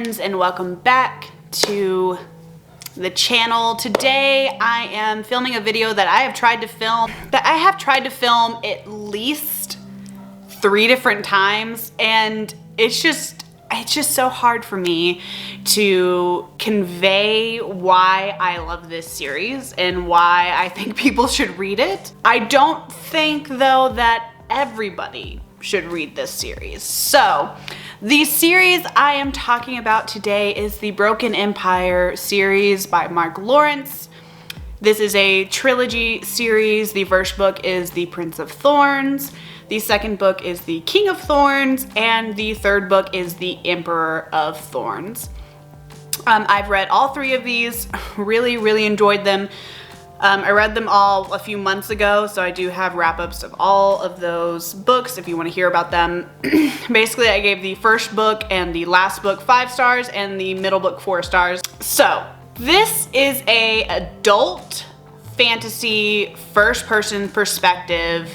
friends, and welcome back to the channel. Today I am filming a video that I have tried to film at least 3 different times, and it's just so hard for me to convey why I love this series and why I think people should read it. I don't think though that everybody should read this series. So the series I am talking about today is the Broken Empire series by Mark Lawrence. This is a trilogy series. The first book is The Prince of Thorns. The second book is The King of Thorns, and the third book is The Emperor of Thorns. I've read all 3 of these, really enjoyed them. I read them all a few months ago, so I do have wrap-ups of all of those books if you want to hear about them. Basically, I gave the first book and the last book 5 stars and the middle book 4 stars. So, this is a adult fantasy first-person perspective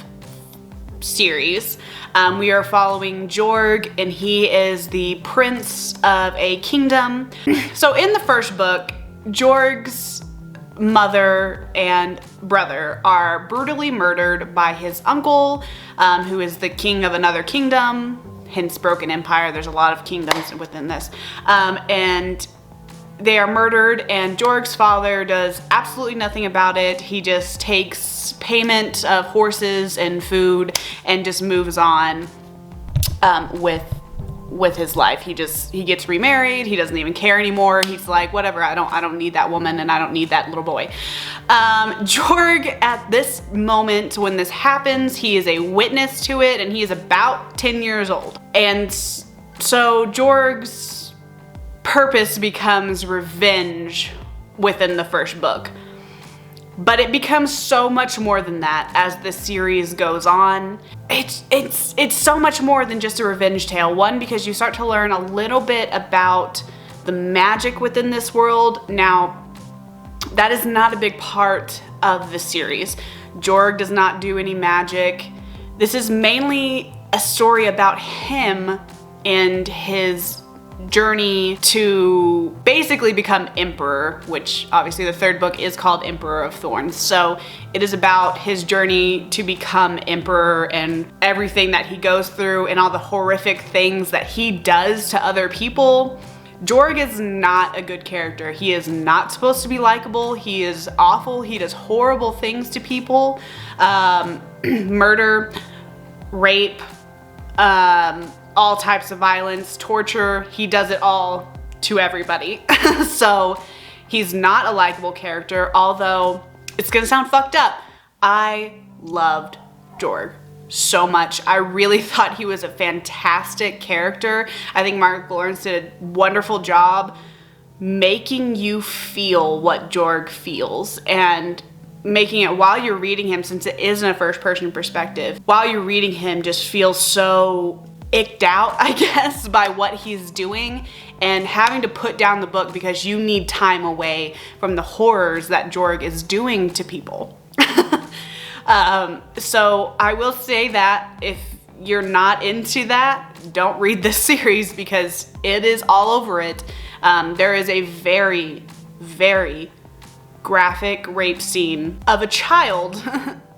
series. We are following Jorg, and he is the prince of a kingdom. So in the first book, Jorg's mother and brother are brutally murdered by his uncle, who is the king of another kingdom, hence Broken Empire. There's a lot of kingdoms within this. And they are murdered, and Jorg's father does absolutely nothing about it. He just takes payment of horses and food and just moves on with his life. He gets remarried. He doesn't even care anymore. He's like, whatever, I don't need that woman, and I don't need that little boy. Jorg, at this moment when this happens, he is a witness to it, and he is about 10 years old. And so Jorg's purpose becomes revenge within the first book. But it becomes so much more than that as the series goes on. It's so much more than just a revenge tale. One, because you start to learn a little bit about the magic within this world. Now, that is not a big part of the series. Jorg does not do any magic. This is mainly a story about him and his journey to basically become emperor, which obviously the third book is called Emperor of Thorns. So it is about his journey to become emperor and everything that he goes through and all the horrific things that he does to other people. Jorg is not a good character. He is not supposed to be likable. He is awful. He does horrible things to people. Murder, rape, all types of violence, torture. He does it all to everybody. So he's not a likable character, although it's gonna sound fucked up. I loved Jorg so much. I really thought he was a fantastic character. I think Mark Lawrence did a wonderful job making you feel what Jorg feels, and making it, while you're reading him, since it isn't a first-person perspective, while you're reading him, just feel so icked out, I guess, by what he's doing, and having to put down the book because you need time away from the horrors that Jorg is doing to people. So I will say that if you're not into that, don't read this series because it is all over it. There is a very graphic rape scene of a child.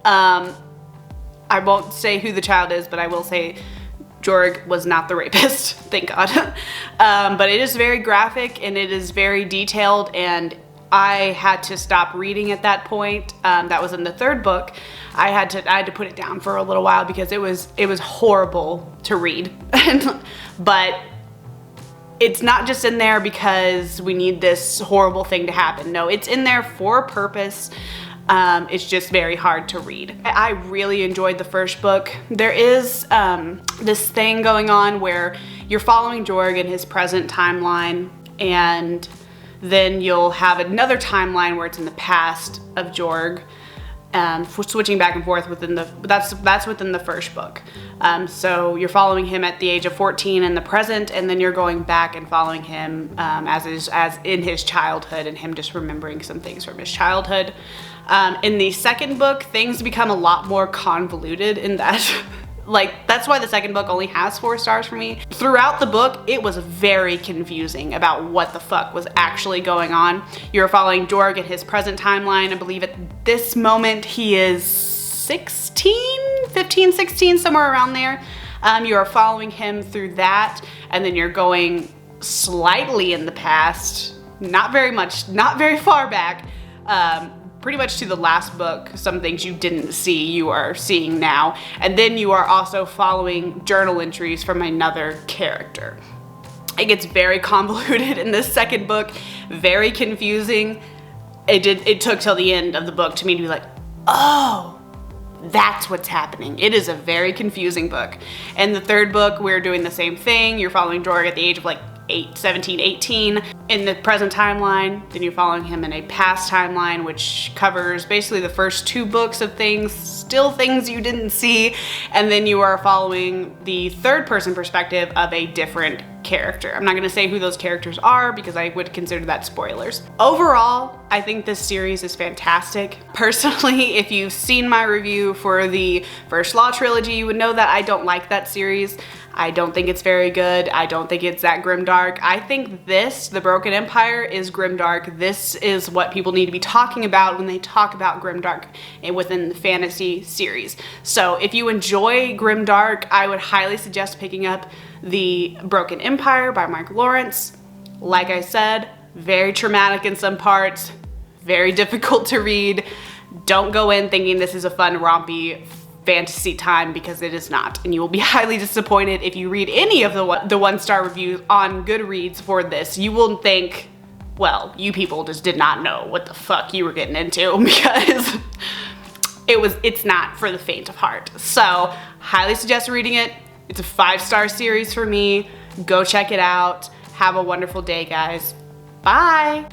I won't say who the child is, but I will say Jorg was not the rapist, thank God. But it is very graphic and it is very detailed, and I had to stop reading at that point. That was in the third book. I had to put it down for a little while because it was horrible to read. But it's not just in there because we need this horrible thing to happen. No, it's in there for a purpose. It's just very hard to read. I really enjoyed the first book. There is this thing going on where you're following Jorg in his present timeline, and then you'll have another timeline where it's in the past of Jorg, switching back and forth within that's within the first book. So you're following him at the age of 14 in the present, and then you're going back and following him as in his childhood, and him just remembering some things from his childhood. In the second book, things become a lot more convoluted in that Like, that's why the second book only has 4 stars for me. Throughout the book, it was very confusing about what the fuck was actually going on. You're following Dorg in his present timeline. I believe at this moment he is 16, 15, 16, somewhere around there. You are following him through that, and then you're going slightly in the past, not very much, not very far back, pretty much to the last book. Some things you didn't see, you are seeing now. And then you are also following journal entries from another character. It gets very convoluted in this second book, very confusing. It took till the end of the book to me to be like, oh, that's what's happening. It is a very confusing book. In the third book, we're doing the same thing. You're following Dorg at the age of like 17, 18 in the present timeline. Then you're following him in a past timeline, which covers basically the first 2 books of things, still things you didn't see. And then you are following the third person perspective of a different character. I'm not gonna say who those characters are because I would consider that spoilers. Overall, I think this series is fantastic. Personally, if you've seen my review for the First Law trilogy, you would know that I don't like that series. I don't think it's very good. I don't think it's that grimdark. I think this, The Broken Empire, is grimdark. This is what people need to be talking about when they talk about grimdark within the fantasy series. So if you enjoy grimdark, I would highly suggest picking up The Broken Empire by Mark Lawrence. Like I said, very traumatic in some parts, very difficult to read. Don't go in thinking this is a fun, rompy fantasy time, because it is not, and you will be highly disappointed if you read any of the 1-star reviews on Goodreads for this. You will think, well, you people just did not know what the fuck you were getting into, because it's not for the faint of heart. So highly suggest reading it. It's a 5-star series for me. Go check it out. Have a wonderful day, guys. Bye.